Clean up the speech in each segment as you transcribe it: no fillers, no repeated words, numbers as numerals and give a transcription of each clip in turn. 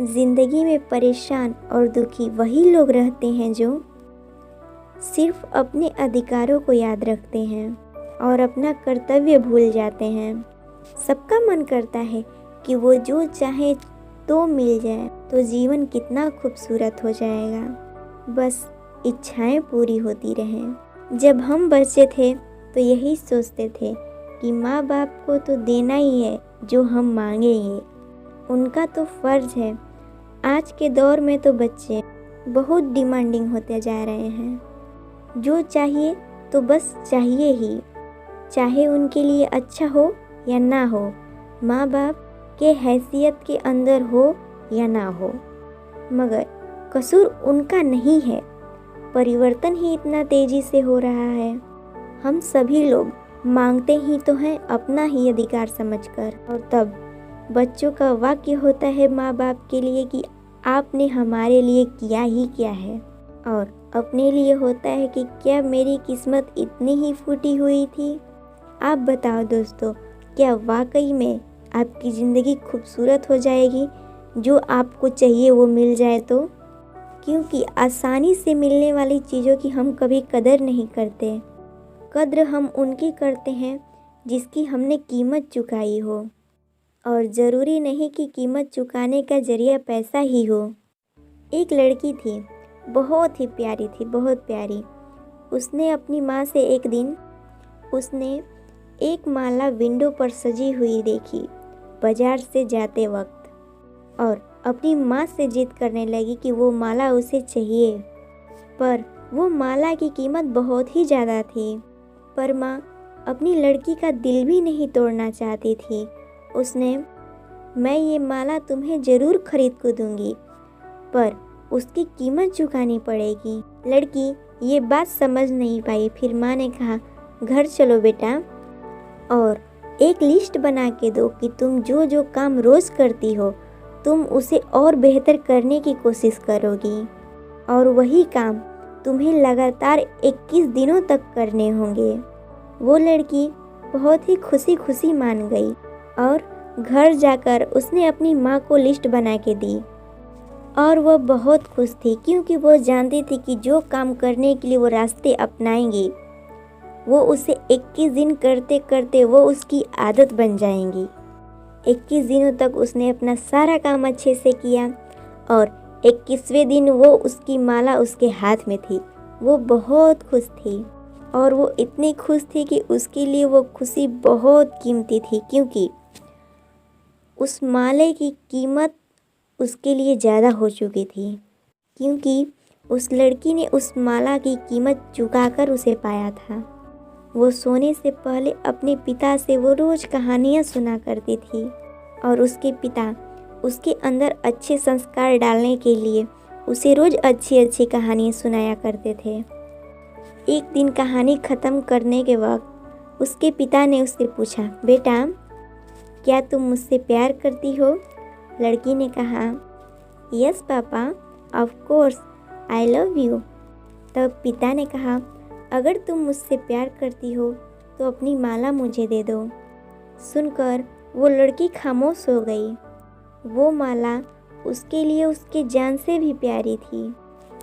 जिंदगी में परेशान और दुखी वही लोग रहते हैं जो सिर्फ अपने अधिकारों को याद रखते हैं और अपना कर्तव्य भूल जाते हैं। सबका मन करता है कि वो जो चाहे तो मिल जाए तो जीवन कितना खूबसूरत हो जाएगा, बस इच्छाएं पूरी होती रहें। जब हम बच्चे थे तो यही सोचते थे कि माँ बाप को तो देना ही है जो हम मांगेंगे, उनका तो फर्ज है। आज के दौर में तो बच्चे बहुत डिमांडिंग होते जा रहे हैं, जो चाहिए तो बस चाहिए ही, चाहे उनके लिए अच्छा हो या ना हो, माँ बाप के हैसियत के अंदर हो या ना हो। मगर कसूर उनका नहीं है, परिवर्तन ही इतना तेजी से हो रहा है। हम सभी लोग मांगते ही तो हैं अपना ही अधिकार समझकर, और तब बच्चों का वाक्य होता है माँ बाप के लिए कि आपने हमारे लिए किया ही क्या है, और अपने लिए होता है कि क्या मेरी किस्मत इतनी ही फूटी हुई थी। आप बताओ दोस्तों, क्या वाकई में आपकी ज़िंदगी खूबसूरत हो जाएगी जो आपको चाहिए वो मिल जाए तो? क्योंकि आसानी से मिलने वाली चीज़ों की हम कभी कदर नहीं करते। कद्र हम उनकी करते हैं जिसकी हमने कीमत चुकाई हो, और ज़रूरी नहीं कि कीमत चुकाने का जरिया पैसा ही हो। एक लड़की थी, बहुत ही प्यारी थी, बहुत प्यारी। उसने अपनी माँ से एक दिन एक माला विंडो पर सजी हुई देखी बाजार से जाते वक्त, और अपनी माँ से जिद करने लगी कि वो माला उसे चाहिए। पर वो माला की कीमत बहुत ही ज़्यादा थी, पर माँ अपनी लड़की का दिल भी नहीं तोड़ना चाहती थी। उसने, मैं ये माला तुम्हें ज़रूर खरीद को दूंगी, पर उसकी कीमत चुकानी पड़ेगी। लड़की ये बात समझ नहीं पाई। फिर माँ ने कहा, घर चलो बेटा और एक लिस्ट बना के दो कि तुम जो जो काम रोज़ करती हो तुम उसे और बेहतर करने की कोशिश करोगी, और वही काम तुम्हें लगातार 21 दिनों तक करने होंगे। वो लड़की बहुत ही खुशी खुशी मान गई और घर जाकर उसने अपनी माँ को लिस्ट बना के दी, और वह बहुत खुश थी क्योंकि वो जानती थी कि जो काम करने के लिए वो रास्ते अपनाएंगी वो उसे 21 दिन करते करते वो उसकी आदत बन जाएंगी। 21 दिनों तक उसने अपना सारा काम अच्छे से किया, और 21वें दिन वो उसकी माला उसके हाथ में थी। वो बहुत खुश थी, और वो इतनी खुश थी कि उसके लिए वो खुशी बहुत कीमती थी, क्योंकि उस माले की कीमत उसके लिए ज़्यादा हो चुकी थी, क्योंकि उस लड़की ने उस माला की कीमत चुकाकर उसे पाया था। वो सोने से पहले अपने पिता से वो रोज़ कहानियाँ सुना करती थी, और उसके पिता उसके अंदर अच्छे संस्कार डालने के लिए उसे रोज़ अच्छी अच्छी कहानियाँ सुनाया करते थे। एक दिन कहानी ख़त्म करने के वक्त उसके पिता ने उससे पूछा, बेटा क्या तुम मुझसे प्यार करती हो? लड़की ने कहा, yes papa, of course I love you. तब पिता ने कहा, अगर तुम मुझसे प्यार करती हो तो अपनी माला मुझे दे दो। सुनकर वो लड़की खामोश हो गई। वो माला उसके लिए उसके जान से भी प्यारी थी।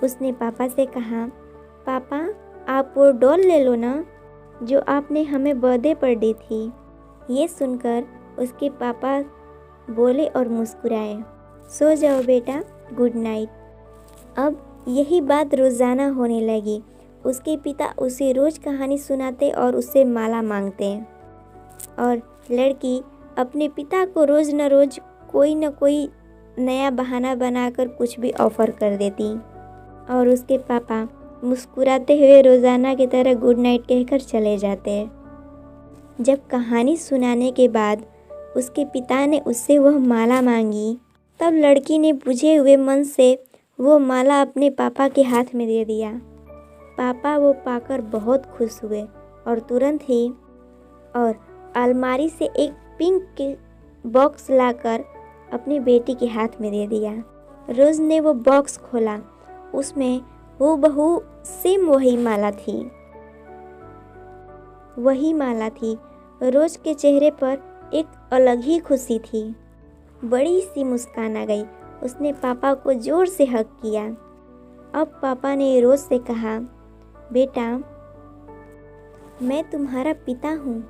उसने पापा से कहा, पापा आप वो डॉल ले लो ना जो आपने हमें बर्थडे पर दी थी। ये सुनकर उसके पापा बोले और मुस्कुराए, सो जाओ बेटा, गुड नाइट। अब यही बात रोज़ाना होने लगी। उसके पिता उसे रोज़ कहानी सुनाते और उससे माला मांगते, और लड़की अपने पिता को रोज़ न रोज़ कोई न कोई नया बहाना बनाकर कुछ भी ऑफ़र कर देती, और उसके पापा मुस्कुराते हुए रोज़ाना की तरह गुड नाइट कहकर चले जाते। जब कहानी सुनाने के बाद उसके पिता ने उससे वह माला मांगी, तब लड़की ने बुझे हुए मन से वो माला अपने पापा के हाथ में दे दिया। पापा वो पाकर बहुत खुश हुए और तुरंत ही और अलमारी से एक पिंक के बॉक्स लाकर अपनी बेटी के हाथ में दे दिया। रोज़ ने वो बॉक्स खोला, उसमें हूबहू सेम वही माला थी। रोज़ के चेहरे पर एक अलग ही खुशी थी। बड़ी सी मुस्कान आ गई उसने पापा को ज़ोर से हग किया। अब पापा ने रोज़ से कहा, बेटा, मैं तुम्हारा पिता हूँ,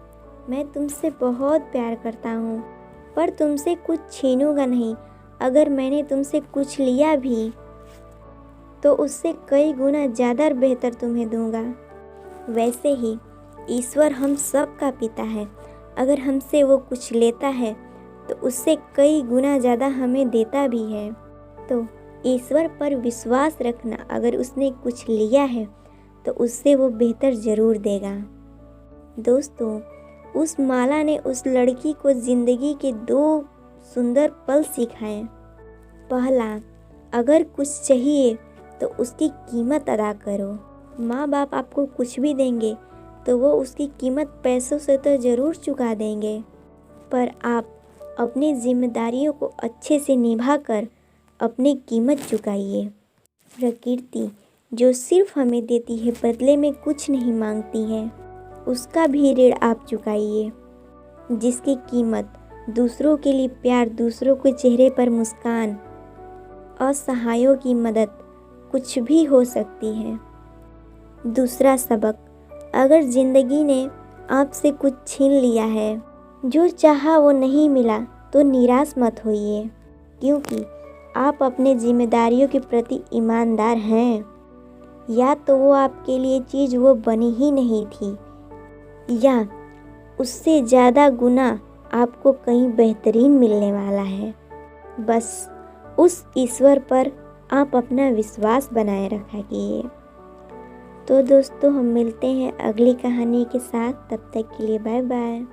मैं तुमसे बहुत प्यार करता हूँ, पर तुमसे कुछ छीनूंगा नहीं। अगर मैंने तुमसे कुछ लिया भी तो उससे कई गुना ज़्यादा बेहतर तुम्हें दूंगा। वैसे ही ईश्वर हम सब का पिता है। अगर हमसे वो कुछ लेता है तो उससे कई गुना ज़्यादा हमें देता भी है। तो ईश्वर पर विश्वास रखना, अगर उसने कुछ लिया है तो उससे वो बेहतर ज़रूर देगा। दोस्तों, उस माला ने उस लड़की को ज़िंदगी के 2 सुंदर पल सिखाए। पहला, अगर कुछ चाहिए तो उसकी कीमत अदा करो। माँ बाप आपको कुछ भी देंगे तो वो उसकी कीमत पैसों से तो ज़रूर चुका देंगे, पर आप अपनी जिम्मेदारियों को अच्छे से निभाकर अपनी कीमत चुकाइए। प्रकृति जो सिर्फ हमें देती है, बदले में कुछ नहीं मांगती है, उसका भी ऋण आप चुकाइए। जिसकी कीमत दूसरों के लिए प्यार, दूसरों के चेहरे पर मुस्कान, असहायों की मदद कुछ भी हो सकती है। दूसरा सबक, अगर ज़िंदगी ने आपसे कुछ छीन लिया है, जो चाहा वो नहीं मिला, तो निराश मत होइए, क्योंकि आप अपने जिम्मेदारियों के प्रति ईमानदार हैं। या तो वो आपके लिए चीज़ वो बनी ही नहीं थी, या उससे ज़्यादा गुना आपको कहीं बेहतरीन मिलने वाला है। बस उस ईश्वर पर आप अपना विश्वास बनाए रखा कीजिए। तो दोस्तों, हम मिलते हैं अगली कहानी के साथ। तब तक के लिए बाय बाय।